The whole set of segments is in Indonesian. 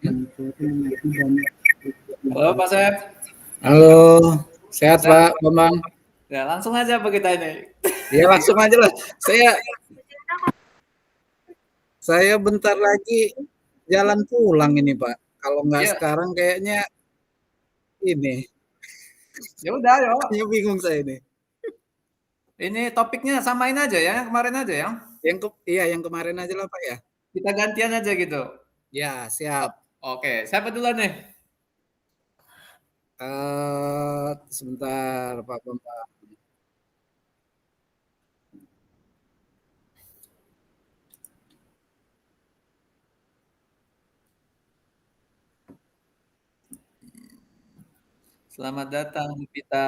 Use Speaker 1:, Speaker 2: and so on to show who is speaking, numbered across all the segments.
Speaker 1: Halo Pak Sep.
Speaker 2: Halo, sehat
Speaker 1: Sep.
Speaker 2: Pak Bambang?
Speaker 1: Ya langsung aja apa kita ini?
Speaker 2: Ya langsung aja lah. Saya bentar lagi jalan pulang ini Pak. Kalau nggak
Speaker 1: Iya,
Speaker 2: sekarang kayaknya ini,
Speaker 1: ya udah yo.
Speaker 2: kayaknya bingung saya ini.
Speaker 1: Ini topiknya samain aja ya, yang kemarin aja ya.
Speaker 2: Iya yang kemarin aja lah Pak ya.
Speaker 1: Kita gantian aja gitu.
Speaker 2: Ya siap.
Speaker 1: Oke, siapa duluan nih?
Speaker 2: Sebentar Pak Bambang.
Speaker 1: Selamat datang kita.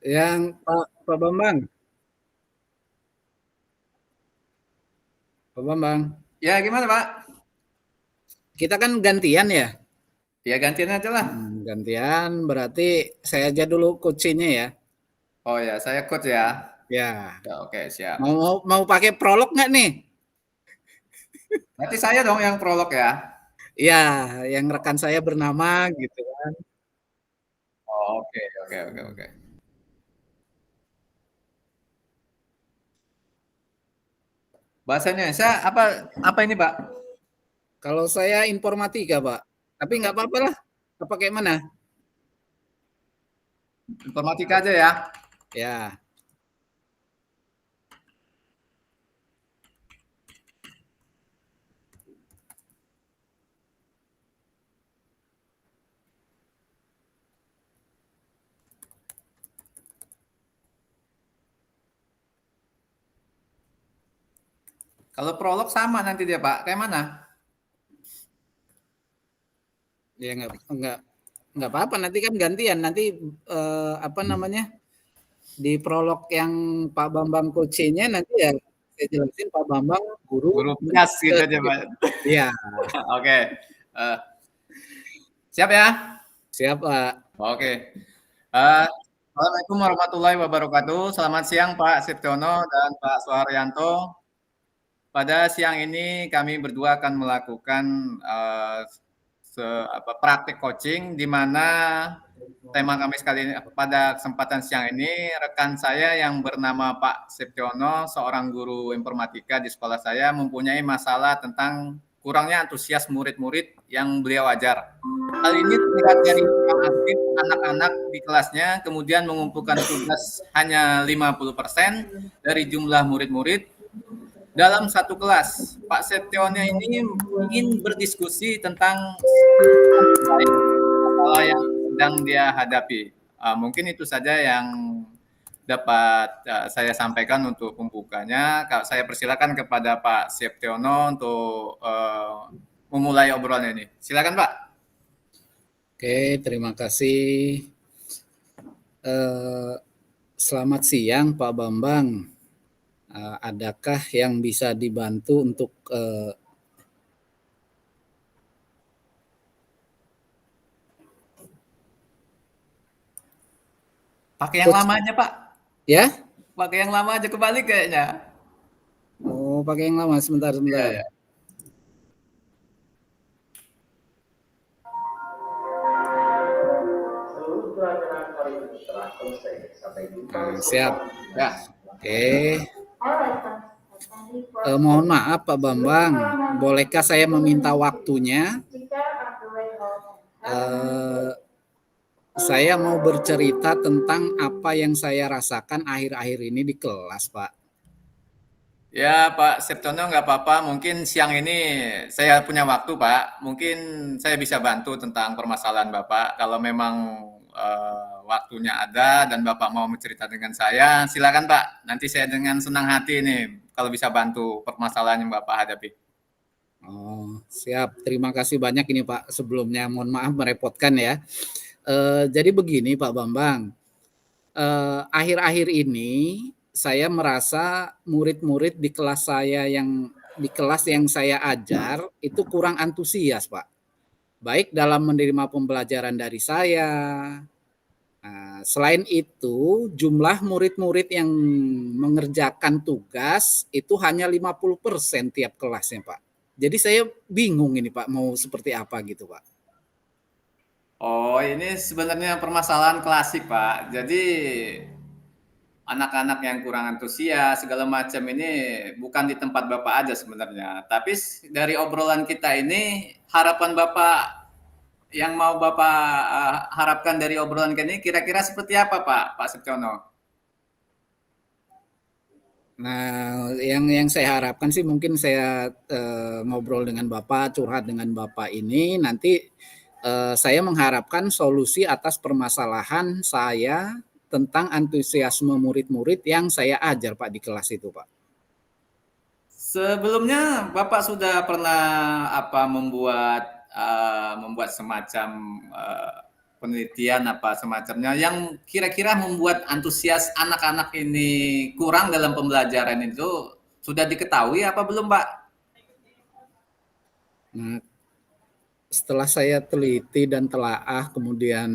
Speaker 2: Yang Pak Bambang, Pak Bambang.
Speaker 1: Ya gimana Pak?
Speaker 2: Kita kan gantian ya.
Speaker 1: Ya gantian aja lah.
Speaker 2: Gantian berarti saya aja dulu coachingnya ya.
Speaker 1: Oh ya, saya coach ya.
Speaker 2: Ya.
Speaker 1: Ya, oke siap.
Speaker 2: Mau pakai prolog nggak nih?
Speaker 1: Berarti saya dong yang prolog ya.
Speaker 2: Iya, yang rekan saya bernama gitu kan.
Speaker 1: Oh, oke oke oke oke. Bahasa Indonesia apa ini Pak?
Speaker 2: Kalau saya informatika, Pak. Tapi nggak apa-apa lah. Apa kayak mana?
Speaker 1: Informatika aja ya.
Speaker 2: Ya,
Speaker 1: Kalau prolog sama nanti dia Pak. Kayak mana?
Speaker 2: ya nggak apa-apa. Nanti kan gantian. Nanti apa namanya di prolog yang Pak Bambang coachingnya nanti ya saya jelasin Pak Bambang guru.
Speaker 1: Guru bias gitu aja Pak.
Speaker 2: Iya,
Speaker 1: Oke. Eh, siap ya?
Speaker 2: siap Pak.
Speaker 1: Oke. Assalamualaikum warahmatullahi wabarakatuh. Selamat siang Pak Septiono dan Pak Suharyanto. Pada siang ini kami berdua akan melakukan praktik coaching di mana tema kami sekali ini pada kesempatan siang ini rekan saya yang bernama Pak Septiono, seorang guru informatika di sekolah saya mempunyai masalah tentang kurangnya antusias murid-murid yang beliau ajar. Hal ini terlihat dari aktif anak-anak di kelasnya, kemudian mengumpulkan tugas hanya 50% dari jumlah murid-murid dalam satu kelas. Pak Septiono ini ingin berdiskusi tentang masalah yang sedang dia hadapi. Mungkin itu saja yang dapat saya sampaikan untuk pembukanya. Saya persilakan kepada Pak Septiono untuk memulai obrolan ini. Silakan Pak.
Speaker 2: Oke, terima kasih. Selamat siang Pak Bambang. Adakah yang bisa dibantu untuk
Speaker 1: Pakai yang lama aja Pak.
Speaker 2: ya?
Speaker 1: Pakai yang lama aja kebalik kayaknya.
Speaker 2: Oh, pakai yang lama sebentar.
Speaker 1: Iya, ya.
Speaker 2: Siap.
Speaker 1: Ya.
Speaker 2: Oke. Mohon maaf Pak Bambang, bolehkah saya meminta waktunya? Saya mau bercerita tentang apa yang saya rasakan akhir-akhir ini di kelas, Pak.
Speaker 1: Ya, Pak Septono nggak apa-apa. Mungkin siang ini saya punya waktu, Pak. Mungkin saya bisa bantu tentang permasalahan Bapak. Kalau memang waktunya ada dan Bapak mau bercerita dengan saya, silakan Pak. Nanti saya dengan senang hati nih kalau bisa bantu permasalahan yang Bapak hadapi.
Speaker 2: Oh, siap. Terima kasih banyak ini Pak. Sebelumnya mohon maaf merepotkan ya. Jadi begini Pak Bambang. Akhir-akhir ini saya merasa murid-murid di kelas saya yang di kelas yang saya ajar itu kurang antusias, Pak. Baik dalam menerima pembelajaran dari saya. Nah, selain itu, jumlah murid-murid yang mengerjakan tugas itu hanya 50% tiap kelasnya, Pak. Jadi saya bingung ini, Pak, mau seperti apa gitu, Pak.
Speaker 1: Oh, ini sebenarnya permasalahan klasik, Pak. Jadi anak-anak yang kurang antusias segala macam ini bukan di tempat Bapak aja sebenarnya. Tapi dari obrolan kita ini harapan Bapak yang mau Bapak harapkan dari obrolan kita ini kira-kira seperti apa, Pak? Pak Septiono?
Speaker 2: Nah, yang saya harapkan sih mungkin saya ngobrol dengan Bapak, curhat dengan Bapak ini nanti saya mengharapkan solusi atas permasalahan saya tentang antusiasme murid-murid yang saya ajar, Pak, di kelas itu, Pak.
Speaker 1: Sebelumnya Bapak sudah pernah membuat semacam penelitian apa semacamnya yang kira-kira membuat antusias anak-anak ini kurang dalam pembelajaran itu sudah diketahui apa belum, Pak?
Speaker 2: Nah, setelah saya teliti dan telaah, kemudian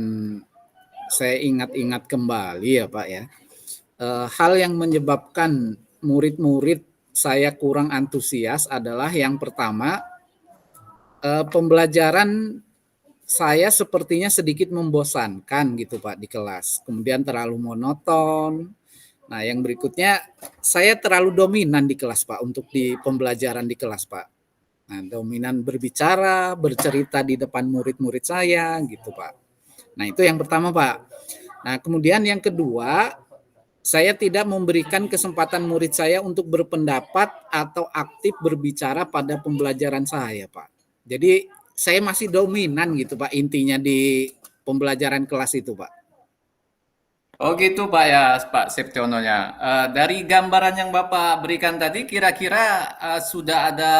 Speaker 2: saya ingat-ingat kembali ya, Pak ya. Hal yang menyebabkan murid-murid saya kurang antusias adalah yang pertama, pembelajaran saya sepertinya sedikit membosankan gitu Pak di kelas. Kemudian terlalu monoton. Nah, yang berikutnya saya terlalu dominan di kelas Pak untuk di pembelajaran di kelas Pak. Nah, dominan berbicara, bercerita di depan murid-murid saya gitu Pak. Nah, itu yang pertama Pak. Nah, kemudian yang kedua, saya tidak memberikan kesempatan murid saya untuk berpendapat atau aktif berbicara pada pembelajaran saya, Pak. Jadi saya masih dominan gitu, Pak, intinya di pembelajaran kelas itu, Pak.
Speaker 1: Oh gitu Pak ya, Pak Septiononya. Dari gambaran yang Bapak berikan tadi, kira-kira sudah ada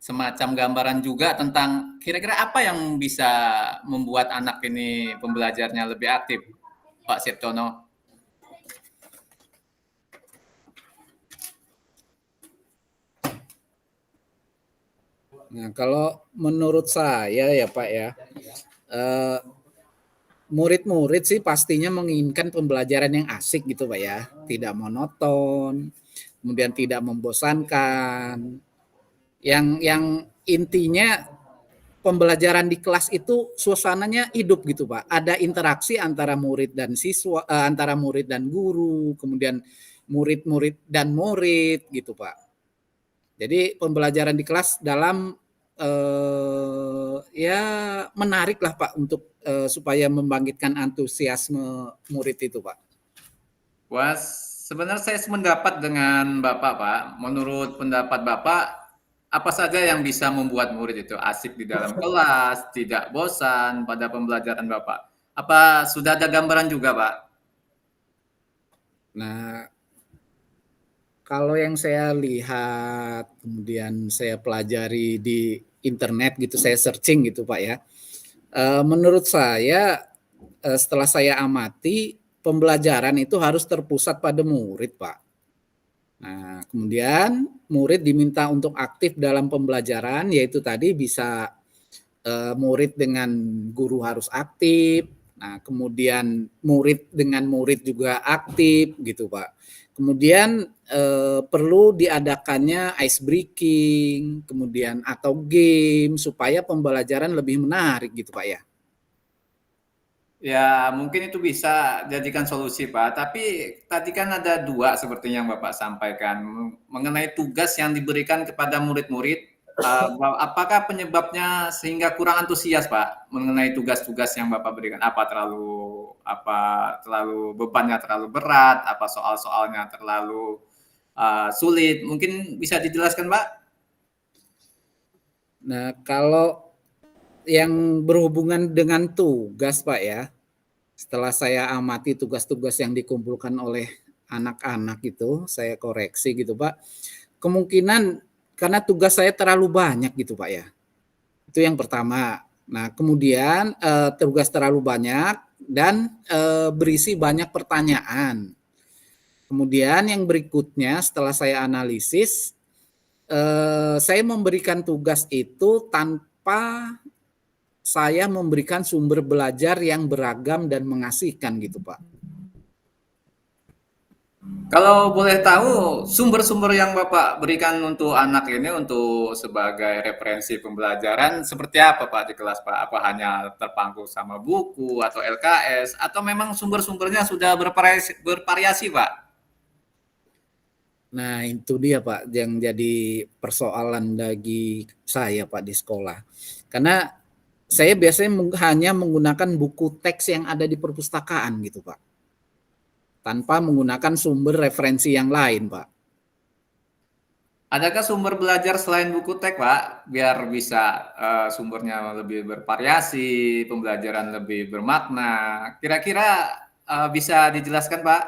Speaker 1: semacam gambaran juga tentang kira-kira apa yang bisa membuat anak ini pembelajarnya lebih aktif, Pak Septiono?
Speaker 2: Nah, kalau menurut saya ya, Pak ya, eh, murid-murid sih pastinya menginginkan pembelajaran yang asik gitu Pak ya, tidak monoton, kemudian tidak membosankan. Yang intinya pembelajaran di kelas itu suasananya hidup gitu Pak. Ada interaksi antara murid dan siswa, antara murid dan guru, kemudian murid-murid dan murid gitu Pak. Jadi pembelajaran di kelas dalam ya menarik lah Pak untuk supaya membangkitkan antusiasme murid itu Pak.
Speaker 1: Wah, sebenarnya saya sependapat dengan Bapak, Pak. Menurut pendapat Bapak, apa saja yang bisa membuat murid itu asik di dalam kelas, tidak bosan pada pembelajaran Bapak? Apa sudah ada gambaran juga, Pak?
Speaker 2: Nah, kalau yang saya lihat, kemudian saya pelajari di internet gitu, saya searching gitu Pak ya. Menurut saya setelah saya amati, pembelajaran itu harus terpusat pada murid Pak. Nah, kemudian murid diminta untuk aktif dalam pembelajaran, yaitu tadi bisa murid dengan guru harus aktif. Nah, kemudian murid dengan murid juga aktif gitu, Pak. Kemudian perlu diadakannya ice breaking, kemudian atau game supaya pembelajaran lebih menarik gitu, Pak ya.
Speaker 1: Ya, mungkin itu bisa jadikan solusi, Pak. Tapi tadi kan ada dua seperti yang Bapak sampaikan mengenai tugas yang diberikan kepada murid-murid. Apakah penyebabnya sehingga kurang antusias, Pak, mengenai tugas-tugas yang Bapak berikan? Terlalu bebannya terlalu berat, apa soal-soalnya terlalu sulit? Mungkin bisa dijelaskan, Pak?
Speaker 2: Nah, kalau yang berhubungan dengan tugas, Pak ya, setelah saya amati tugas-tugas yang dikumpulkan oleh anak-anak itu, saya koreksi gitu Pak. Kemungkinan karena tugas saya terlalu banyak gitu Pak ya. Itu yang pertama. Nah, kemudian tugas terlalu banyak dan berisi banyak pertanyaan. Kemudian yang berikutnya setelah saya analisis, saya memberikan tugas itu tanpa saya memberikan sumber belajar yang beragam dan mengasihkan gitu, Pak.
Speaker 1: Kalau boleh tahu, sumber-sumber yang Bapak berikan untuk anak ini untuk sebagai referensi pembelajaran seperti apa Pak di kelas Pak? Apa hanya terpaku sama buku atau LKS atau memang sumber-sumbernya sudah bervariasi Pak?
Speaker 2: Nah, itu dia Pak yang jadi persoalan bagi saya Pak di sekolah. Karena saya biasanya hanya menggunakan buku teks yang ada di perpustakaan gitu Pak. Tanpa menggunakan sumber referensi yang lain Pak.
Speaker 1: Adakah sumber belajar selain buku teks Pak? Biar bisa sumbernya lebih bervariasi, pembelajaran lebih bermakna. Kira-kira bisa dijelaskan Pak?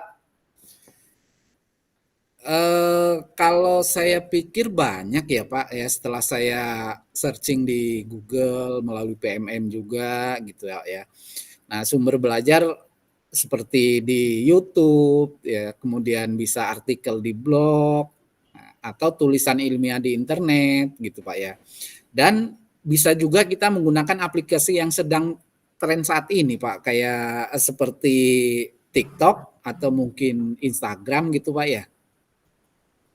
Speaker 2: Kalau saya pikir banyak ya Pak ya setelah saya searching di Google melalui PMM juga gitu ya. Nah, sumber belajar seperti di YouTube ya, kemudian bisa artikel di blog atau tulisan ilmiah di internet gitu Pak ya. Dan bisa juga kita menggunakan aplikasi yang sedang tren saat ini Pak, kayak seperti TikTok atau mungkin Instagram gitu Pak ya.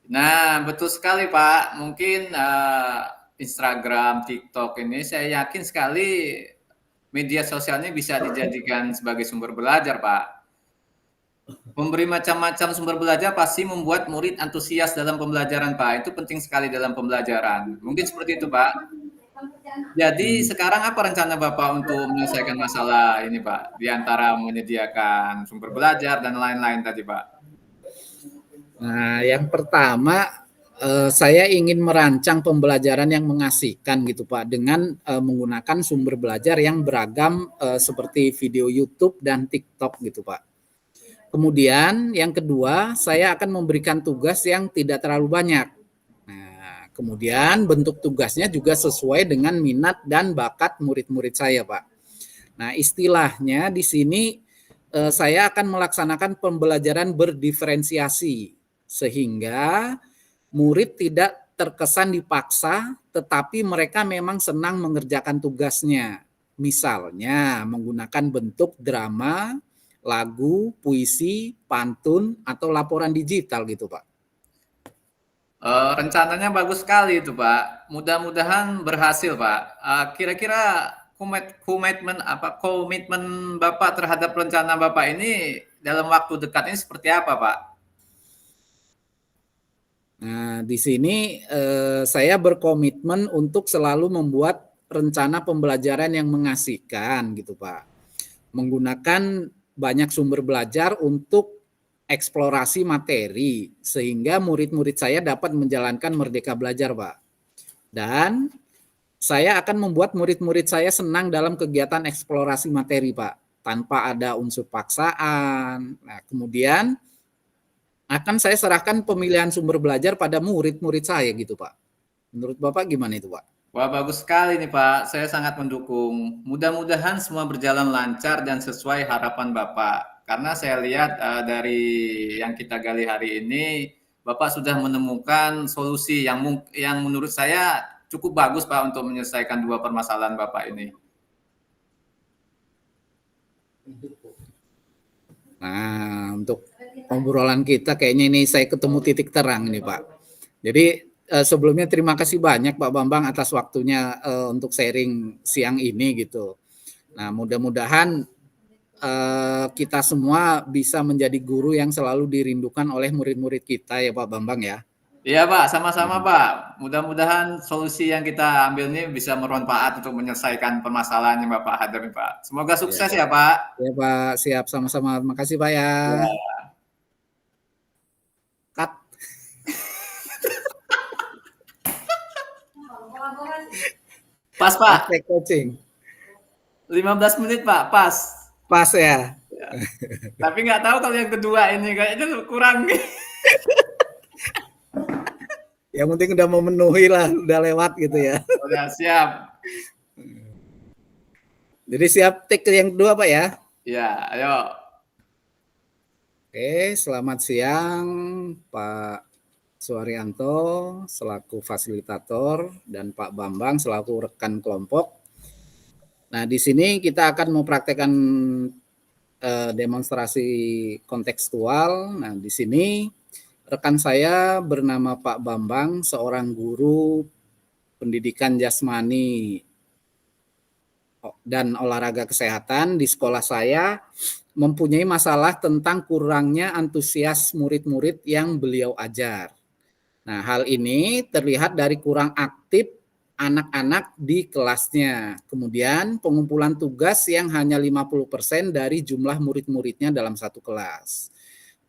Speaker 1: Nah, betul sekali Pak. Mungkin Instagram, TikTok ini saya yakin sekali media sosialnya bisa dijadikan sebagai sumber belajar, Pak. Memberi macam-macam sumber belajar pasti membuat murid antusias dalam pembelajaran, Pak. Itu penting sekali dalam pembelajaran. Mungkin seperti itu, Pak. Jadi
Speaker 2: Hmm.
Speaker 1: sekarang apa rencana Bapak untuk menyelesaikan masalah ini, Pak? Di antara menyediakan sumber belajar dan lain-lain tadi, Pak.
Speaker 2: Nah, yang pertama saya ingin merancang pembelajaran yang mengasihkan gitu Pak dengan menggunakan sumber belajar yang beragam seperti video YouTube dan TikTok gitu Pak. Kemudian yang kedua, saya akan memberikan tugas yang tidak terlalu banyak. Nah, kemudian bentuk tugasnya juga sesuai dengan minat dan bakat murid-murid saya, Pak. Nah, istilahnya di sini saya akan melaksanakan pembelajaran berdiferensiasi sehingga murid tidak terkesan dipaksa, tetapi mereka memang senang mengerjakan tugasnya. Misalnya menggunakan bentuk drama, lagu, puisi, pantun, atau laporan digital gitu Pak.
Speaker 1: Rencananya bagus sekali itu Pak. Mudah-mudahan berhasil Pak. Kira-kira komitmen Bapak terhadap rencana Bapak ini dalam waktu dekat ini seperti apa Pak?
Speaker 2: Nah, di sini saya berkomitmen untuk selalu membuat rencana pembelajaran yang mengasihkan gitu Pak. Menggunakan banyak sumber belajar untuk eksplorasi materi sehingga murid-murid saya dapat menjalankan merdeka belajar Pak. Dan saya akan membuat murid-murid saya senang dalam kegiatan eksplorasi materi Pak, tanpa ada unsur paksaan. Nah, kemudian akan saya serahkan pemilihan sumber belajar pada murid-murid saya gitu Pak. Menurut Bapak gimana itu Pak?
Speaker 1: Wah, bagus sekali nih Pak. Saya sangat mendukung. Mudah-mudahan semua berjalan lancar dan sesuai harapan Bapak. Karena saya lihat dari yang kita gali hari ini, Bapak sudah menemukan solusi yang menurut saya cukup bagus Pak untuk menyelesaikan dua permasalahan Bapak ini.
Speaker 2: Nah, untuk obrolan kita kayaknya ini saya ketemu titik terang nih Pak. Jadi sebelumnya terima kasih banyak Pak Bambang atas waktunya untuk sharing siang ini gitu. Nah, mudah-mudahan kita semua bisa menjadi guru yang selalu dirindukan oleh murid-murid kita ya Pak Bambang ya.
Speaker 1: Iya Pak, sama-sama Pak. Mudah-mudahan solusi yang kita ambil ini bisa bermanfaat untuk menyelesaikan permasalahan yang Bapak hadapi Pak. Semoga
Speaker 2: Ya,
Speaker 1: sukses ya Pak.
Speaker 2: ya Pak, siap sama-sama. Makasih Pak ya.
Speaker 1: Ya.
Speaker 2: Cut.
Speaker 1: Pas Pak,
Speaker 2: Praktek coaching.
Speaker 1: 15 menit Pak, pas.
Speaker 2: Pas ya.
Speaker 1: Ya. Tapi nggak tahu kalau yang kedua ini kayaknya kurang nih.
Speaker 2: Yang penting udah memenuhi lah, udah lewat gitu ya.
Speaker 1: Udah siap.
Speaker 2: Jadi siap take yang kedua Pak ya.
Speaker 1: Ya, ayo.
Speaker 2: Oke, selamat siang Pak Suharyanto selaku fasilitator dan Pak Bambang selaku rekan kelompok. Nah, di sini kita akan mempraktekkan demonstrasi kontekstual. Nah, di sini rekan saya bernama Pak Bambang, seorang guru pendidikan jasmani dan olahraga kesehatan di sekolah saya, mempunyai masalah tentang kurangnya antusias murid-murid yang beliau ajar. Nah, hal ini terlihat dari kurang aktif anak-anak di kelasnya. Kemudian pengumpulan tugas yang hanya 50% dari jumlah murid-muridnya dalam satu kelas.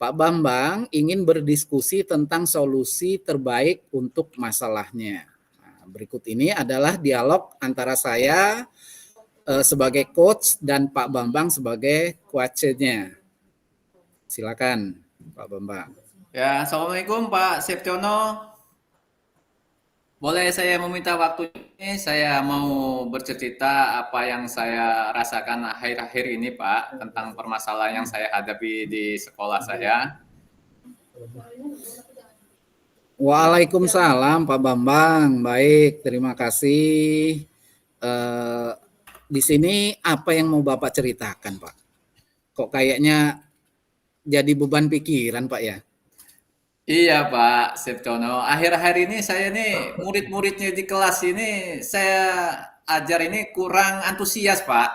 Speaker 2: Pak Bambang ingin berdiskusi tentang solusi terbaik untuk masalahnya. Nah, berikut ini adalah dialog antara saya sebagai coach dan Pak Bambang sebagai coachnya. Silakan Pak Bambang.
Speaker 1: Ya, Assalamualaikum Pak Septiono. Boleh saya meminta waktu ini, saya mau bercerita apa yang saya rasakan akhir-akhir ini Pak, tentang permasalahan yang saya hadapi di sekolah saya.
Speaker 2: Waalaikumsalam Pak Bambang. Baik, terima kasih. Di sini apa yang mau Bapak ceritakan Pak? Kok kayaknya jadi beban pikiran Pak ya?
Speaker 1: Iya Pak Septiono, akhir-akhir ini saya nih murid-muridnya di kelas ini saya ajar ini kurang antusias Pak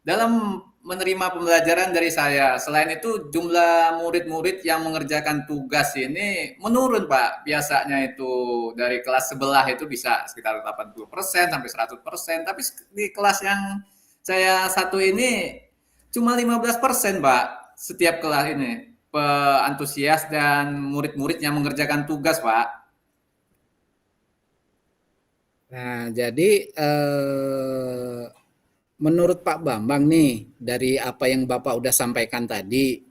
Speaker 1: dalam menerima pembelajaran dari saya. Selain itu jumlah murid-murid yang mengerjakan tugas ini menurun Pak. Biasanya itu dari kelas sebelah itu bisa sekitar 80% sampai 100%, tapi di kelas yang saya satu ini cuma 15% Pak setiap kelas ini antusias dan murid-murid yang mengerjakan tugas, Pak.
Speaker 2: Nah, jadi menurut Pak Bambang nih, dari apa yang Bapak udah sampaikan tadi,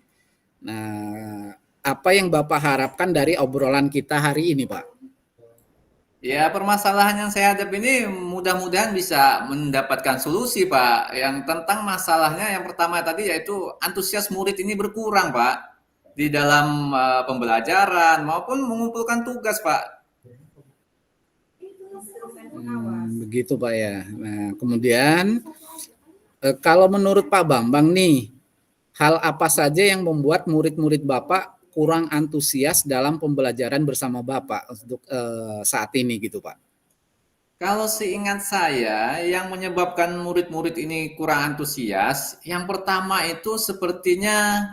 Speaker 2: nah, apa yang Bapak harapkan dari obrolan kita hari ini, Pak?
Speaker 1: Ya, permasalahan yang saya hadapi ini mudah-mudahan bisa mendapatkan solusi, Pak. Yang tentang masalahnya yang pertama tadi yaitu antusias murid ini berkurang, Pak. Di dalam pembelajaran maupun mengumpulkan tugas, Pak.
Speaker 2: Begitu Pak ya. Nah, kemudian kalau menurut Pak Bambang nih, hal apa saja yang membuat murid-murid Bapak kurang antusias dalam pembelajaran bersama Bapak untuk saat ini gitu Pak?
Speaker 1: Kalau seingat saya, yang menyebabkan murid-murid ini kurang antusias, yang pertama itu sepertinya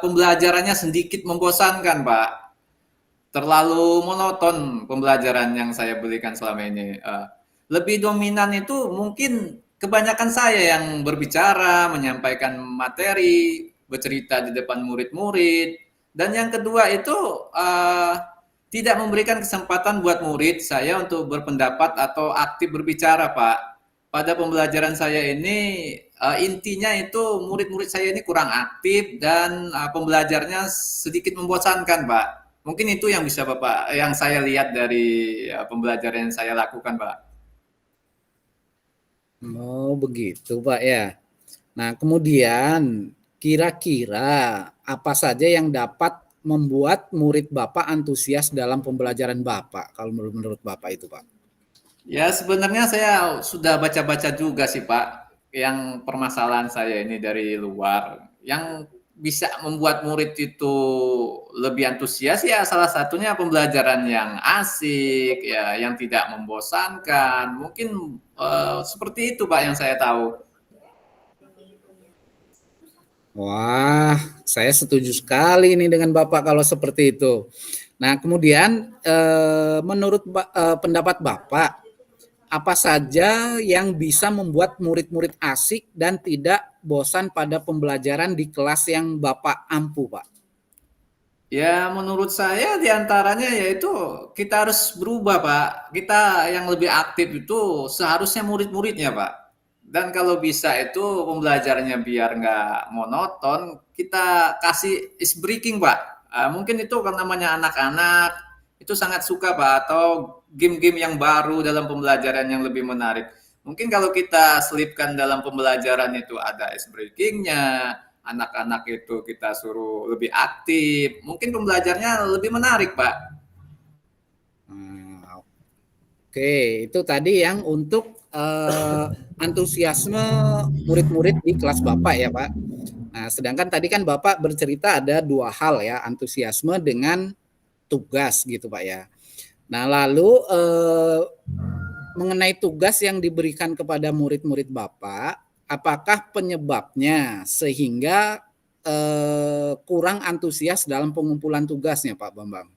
Speaker 1: pembelajarannya sedikit membosankan, Pak. Terlalu monoton pembelajaran yang saya berikan selama ini. Lebih dominan itu mungkin kebanyakan saya yang berbicara, menyampaikan materi, bercerita di depan murid-murid. Dan yang kedua itu tidak memberikan kesempatan buat murid saya untuk berpendapat atau aktif berbicara, Pak. Pada pembelajaran saya ini intinya itu murid-murid saya ini kurang aktif dan pembelajarnya sedikit membosankan, Pak. Mungkin itu yang bisa Bapak, yang saya lihat dari pembelajaran yang saya lakukan, Pak.
Speaker 2: Oh begitu Pak ya. Nah kemudian kira-kira apa saja yang dapat membuat murid Bapak antusias dalam pembelajaran Bapak kalau menurut Bapak itu Pak?
Speaker 1: Ya sebenarnya saya sudah baca-baca juga sih Pak, yang permasalahan saya ini dari luar, yang bisa membuat murid itu lebih antusias ya salah satunya pembelajaran yang asik, ya yang tidak membosankan, mungkin seperti itu Pak yang saya tahu.
Speaker 2: Wah, saya setuju sekali ini dengan Bapak kalau seperti itu. Nah, kemudian menurut pendapat Bapak, apa saja yang bisa membuat murid-murid asik dan tidak bosan pada pembelajaran di kelas yang Bapak ampu, Pak?
Speaker 1: Ya, menurut saya diantaranya yaitu kita harus berubah, Pak. Kita yang lebih aktif itu seharusnya murid-muridnya, Pak. Dan kalau bisa itu pembelajarannya biar nggak monoton, kita kasih ice breaking, Pak. Mungkin itu karena namanya anak-anak, itu sangat suka, Pak, atau game-game yang baru dalam pembelajaran yang lebih menarik. Mungkin kalau kita selipkan dalam pembelajaran itu ada ice breakingnya, anak-anak itu kita suruh lebih aktif, mungkin pembelajarnya lebih menarik, Pak.
Speaker 2: Oke, itu tadi yang untuk antusiasme murid-murid di kelas Bapak ya Pak. Nah, sedangkan tadi kan Bapak bercerita ada dua hal ya, antusiasme dengan tugas gitu Pak ya. Nah, lalu mengenai tugas yang diberikan kepada murid-murid Bapak, apakah penyebabnya sehingga kurang antusias dalam pengumpulan tugasnya Pak Bambang?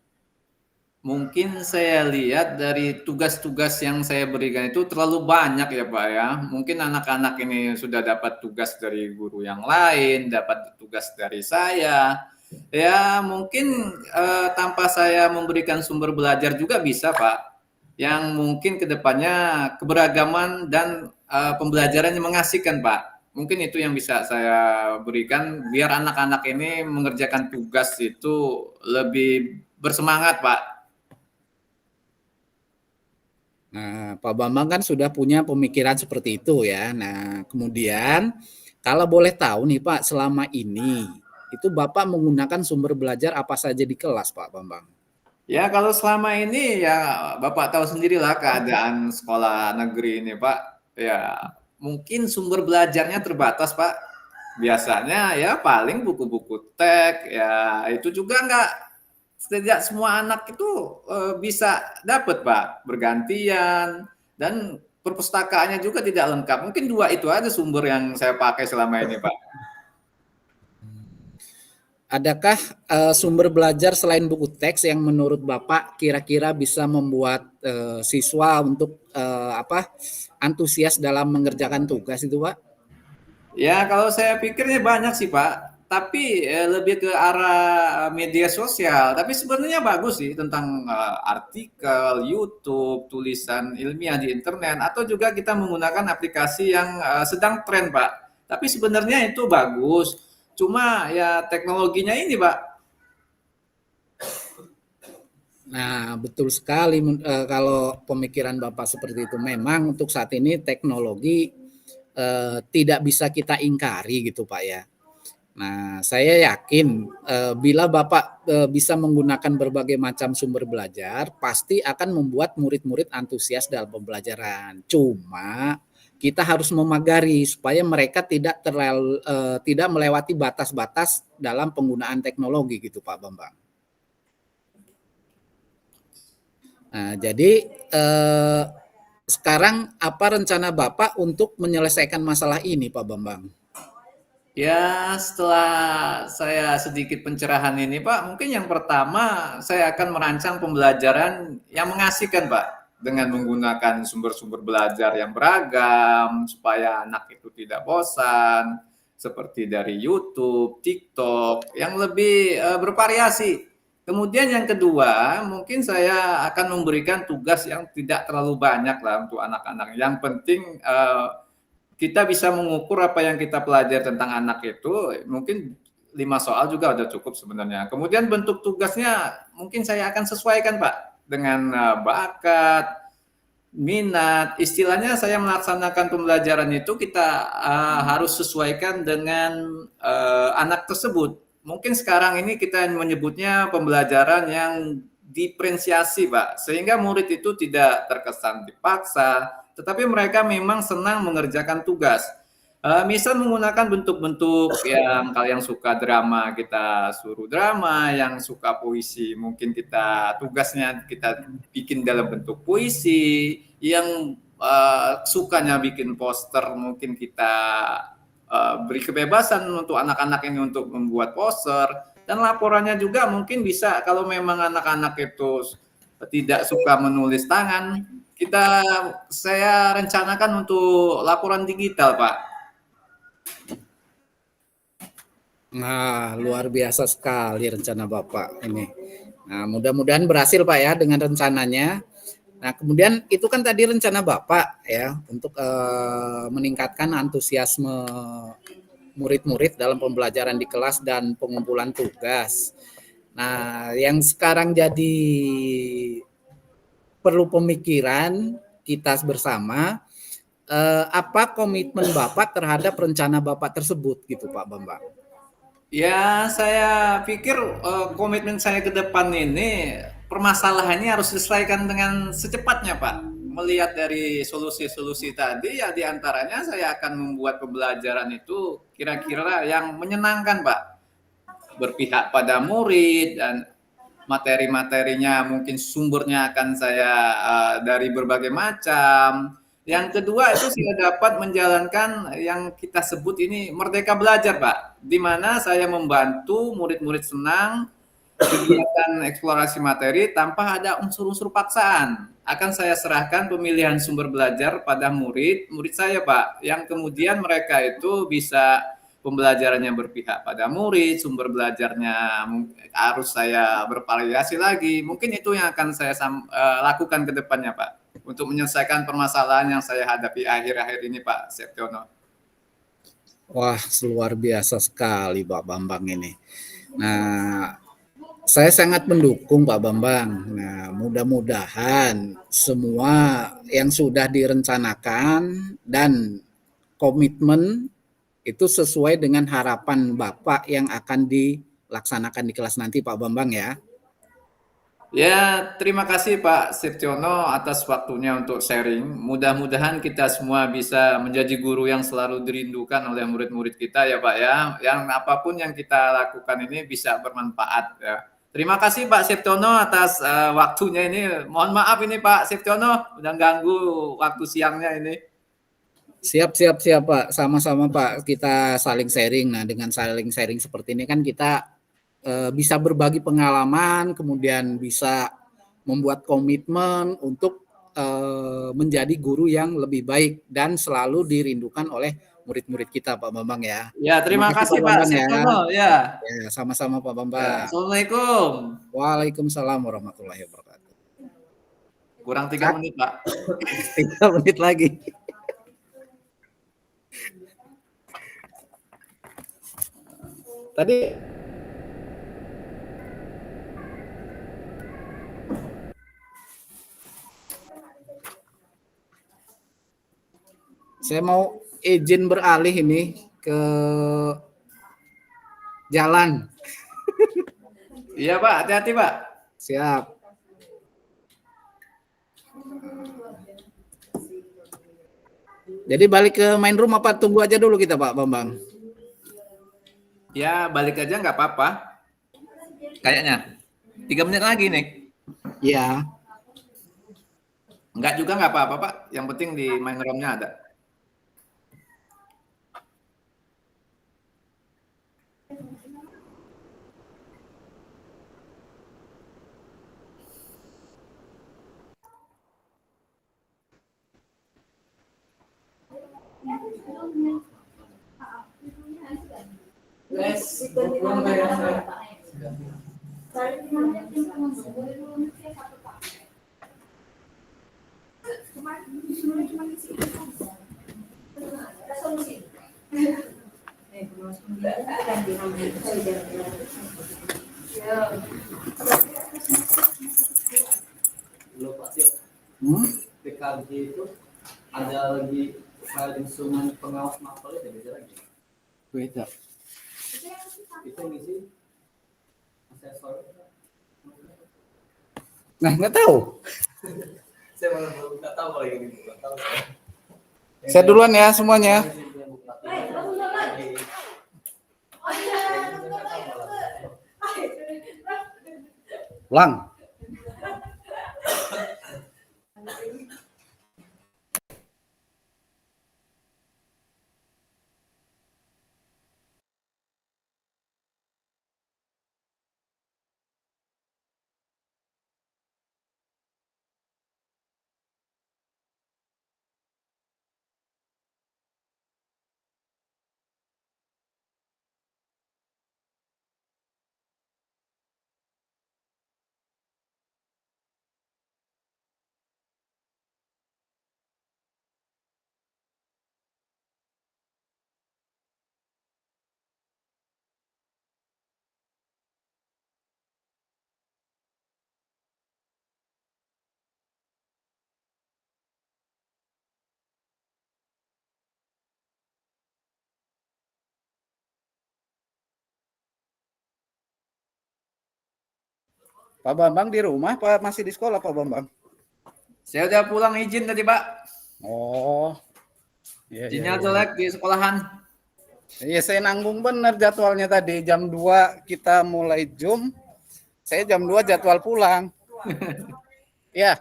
Speaker 1: Mungkin saya lihat dari tugas-tugas yang saya berikan itu terlalu banyak ya Pak ya. Mungkin anak-anak ini sudah dapat tugas dari guru yang lain, dapat tugas dari saya. Ya mungkin tanpa saya memberikan sumber belajar juga bisa Pak. Yang mungkin kedepannya keberagaman dan pembelajaran yang mengasihkan Pak. Mungkin itu yang bisa saya berikan biar anak-anak ini mengerjakan tugas itu lebih bersemangat Pak.
Speaker 2: Nah, Pak Bambang kan sudah punya pemikiran seperti itu ya. Nah, kemudian kalau boleh tahu nih Pak, selama ini itu Bapak menggunakan sumber belajar apa saja di kelas Pak Bambang?
Speaker 1: Ya kalau selama ini ya Bapak tahu sendirilah keadaan sekolah negeri ini Pak. Ya mungkin sumber belajarnya terbatas Pak. Biasanya ya paling buku-buku teks ya itu juga tidak semua anak itu bisa dapat Pak bergantian dan perpustakaannya juga tidak lengkap. Mungkin dua itu aja sumber yang saya pakai selama ini Pak.
Speaker 2: Adakah sumber belajar selain buku teks yang menurut Bapak kira-kira bisa membuat siswa untuk antusias dalam mengerjakan tugas itu Pak?
Speaker 1: Ya kalau saya pikirnya banyak sih Pak. Tapi lebih ke arah media sosial. Tapi sebenarnya bagus sih tentang artikel, YouTube, tulisan ilmiah di internet, atau juga kita menggunakan aplikasi yang sedang tren, Pak. Tapi sebenarnya itu bagus. Cuma ya teknologinya ini, Pak.
Speaker 2: Nah, betul sekali kalau pemikiran Bapak seperti itu. Memang untuk saat ini teknologi tidak bisa kita ingkari gitu Pak ya. Nah, saya yakin bila Bapak bisa menggunakan berbagai macam sumber belajar, pasti akan membuat murid-murid antusias dalam pembelajaran. Cuma kita harus memagari supaya mereka tidak melewati batas-batas dalam penggunaan teknologi gitu Pak Bambang. Nah, jadi sekarang apa rencana Bapak untuk menyelesaikan masalah ini Pak Bambang?
Speaker 1: Ya, setelah saya sedikit pencerahan ini, Pak, mungkin yang pertama saya akan merancang pembelajaran yang mengasihkan, Pak, dengan menggunakan sumber-sumber belajar yang beragam supaya anak itu tidak bosan, seperti dari YouTube, TikTok, yang lebih bervariasi. Kemudian yang kedua, mungkin saya akan memberikan tugas yang tidak terlalu banyak lah untuk anak-anak. Yang penting kita bisa mengukur apa yang kita pelajari tentang anak itu, mungkin 5 soal juga udah cukup sebenarnya. Kemudian bentuk tugasnya mungkin saya akan sesuaikan Pak dengan bakat, minat. Istilahnya saya melaksanakan pembelajaran itu kita harus sesuaikan dengan anak tersebut. Mungkin sekarang ini kita menyebutnya pembelajaran yang diferensiasi Pak, sehingga murid itu tidak terkesan dipaksa, tetapi mereka memang senang mengerjakan tugas. Misal menggunakan bentuk-bentuk yang kalau yang suka drama kita suruh drama, yang suka puisi mungkin kita tugasnya kita bikin dalam bentuk puisi, yang sukanya bikin poster mungkin kita beri kebebasan untuk anak-anak ini untuk membuat poster, dan laporannya juga mungkin bisa kalau memang anak-anak itu tidak suka menulis tangan, saya rencanakan untuk laporan digital, Pak.
Speaker 2: Nah, luar biasa sekali rencana Bapak ini. Nah, mudah-mudahan berhasil Pak ya dengan rencananya. Nah, kemudian itu kan tadi rencana Bapak ya untuk meningkatkan antusiasme murid-murid dalam pembelajaran di kelas dan pengumpulan tugas. Nah, yang sekarang jadi perlu pemikiran kita bersama, apa komitmen Bapak terhadap rencana Bapak tersebut gitu Pak Bambang?
Speaker 1: Ya, saya pikir komitmen saya ke depan ini permasalahannya harus diselesaikan dengan secepatnya, Pak. melihat dari solusi-solusi tadi, ya diantaranya saya akan membuat pembelajaran itu kira-kira yang menyenangkan, Pak. Berpihak pada murid dan materi-materinya mungkin sumbernya akan saya dari berbagai macam. Yang kedua itu saya dapat menjalankan yang kita sebut ini merdeka belajar, Pak. Di mana saya membantu murid-murid senang kegiatan eksplorasi materi tanpa ada unsur-unsur paksaan. Akan saya serahkan pemilihan sumber belajar pada murid saya, Pak. Yang kemudian mereka itu bisa pembelajarannya berpihak pada murid, sumber belajarnya harus saya bervariasi lagi. Mungkin itu yang akan saya lakukan ke depannya, Pak, untuk menyelesaikan permasalahan yang saya hadapi akhir-akhir ini, Pak Septiono.
Speaker 2: Wah, luar biasa sekali Pak Bambang ini. Nah, saya sangat mendukung Pak Bambang. Nah, mudah-mudahan semua yang sudah direncanakan dan komitmen itu sesuai dengan harapan Bapak yang akan dilaksanakan di kelas nanti Pak Bambang ya.
Speaker 1: Ya, terima kasih Pak Septiono atas waktunya untuk sharing. Mudah-mudahan kita semua bisa menjadi guru yang selalu dirindukan oleh murid-murid kita ya Pak ya. Yang apapun yang kita lakukan ini bisa bermanfaat ya. Terima kasih Pak Septiono atas waktunya ini. Mohon maaf ini Pak Septiono udah ganggu waktu siangnya ini.
Speaker 2: Siap Pak, sama-sama Pak, kita saling sharing. Nah, dengan saling sharing seperti ini kan kita bisa berbagi pengalaman, kemudian bisa membuat komitmen untuk menjadi guru yang lebih baik dan selalu dirindukan oleh murid-murid kita Pak Bambang ya.
Speaker 1: Ya, terima kasih Pak Septiono ya.
Speaker 2: Ya, sama-sama Pak Bambang.
Speaker 1: Ya, Assalamualaikum.
Speaker 2: Waalaikumsalam warahmatullahi wabarakatuh.
Speaker 1: Kurang 3 menit Pak.
Speaker 2: 3 menit lagi. Tadi saya mau izin beralih ini ke jalan.
Speaker 1: Iya Pak, hati-hati Pak.
Speaker 2: Siap. Jadi balik ke main room apa tunggu aja dulu kita Pak Bambang?
Speaker 1: Ya balik aja nggak apa-apa. Kayaknya 3 menit lagi nih.
Speaker 2: Iya.
Speaker 1: Enggak juga nggak apa-apa Pak. Yang penting di main room-nya ada.
Speaker 3: PKG itu ada lagi instrumen pengawas mapelnya dan beda lagi.
Speaker 2: Beda.
Speaker 3: Itu ngisi asesor.
Speaker 2: Nah, nggak tahu.
Speaker 3: Saya malah nggak tahu kalau ini nggak tahu.
Speaker 2: Saya duluan ya semuanya. Ulang. Pak Bambang di rumah Pak masih di sekolah Pak Bambang?
Speaker 1: Saya udah pulang izin tadi, Pak.
Speaker 2: Oh, iya,
Speaker 1: Sinyal
Speaker 2: iya.
Speaker 1: jelek di sekolahan.
Speaker 2: Iya, saya nanggung bener jadwalnya tadi. Jam 2 kita mulai Zoom. Saya jam 2 jadwal pulang. Iya.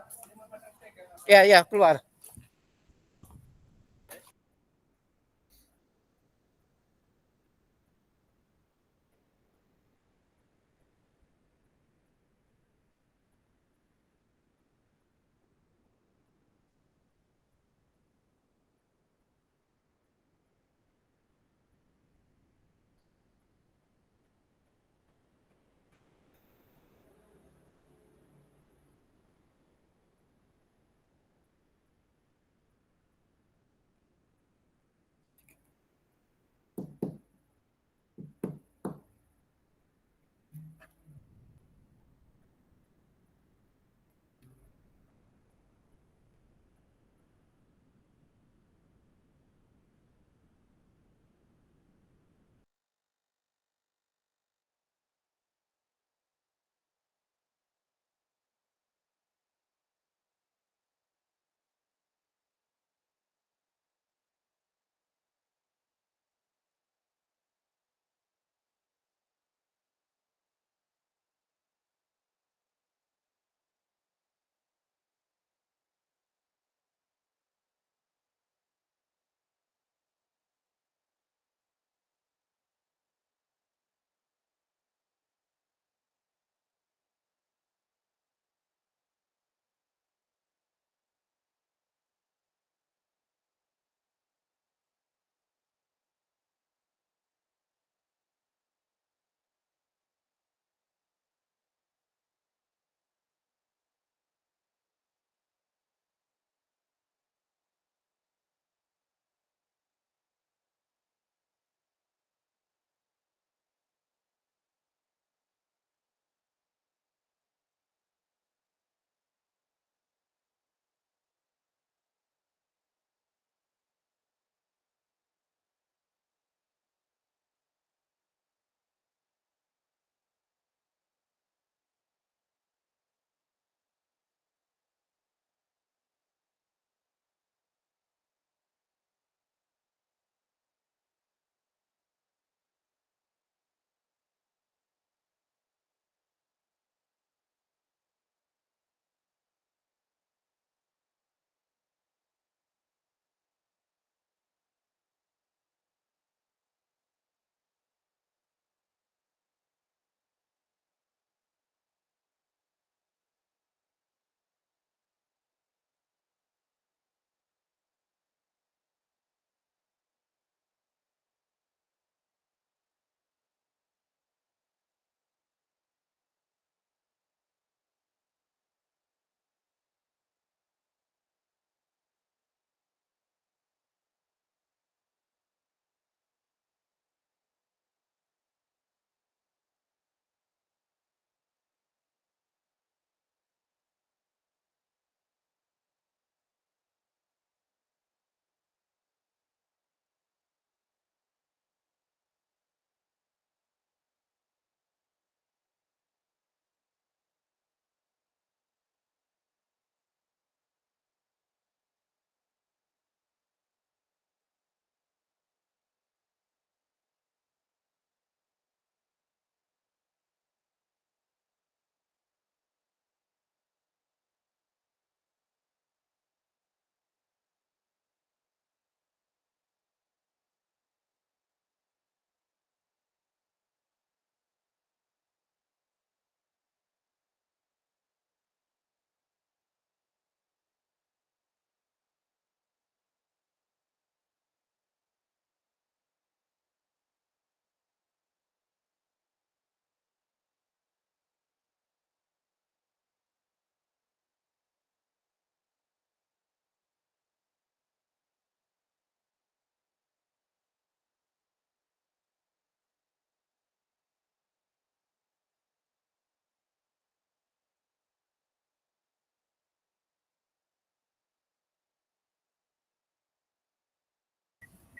Speaker 2: Iya, iya, keluar.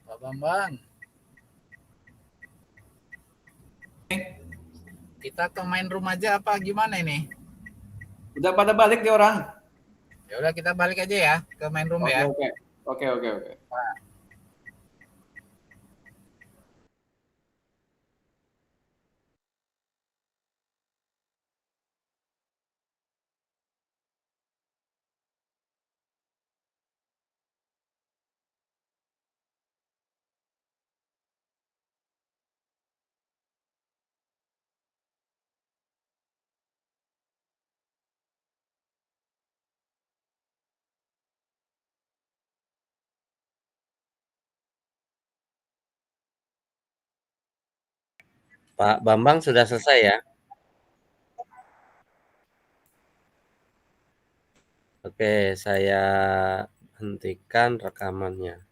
Speaker 2: Pak Bambang, kita ke main room aja apa gimana ini?
Speaker 1: Udah pada balik dia orang.
Speaker 2: Ya udah kita balik aja ya ke main room
Speaker 1: Oke,
Speaker 2: ya.
Speaker 1: oke. Oke, oke, oke.
Speaker 4: Pak Bambang sudah selesai ya? Oke, saya hentikan rekamannya.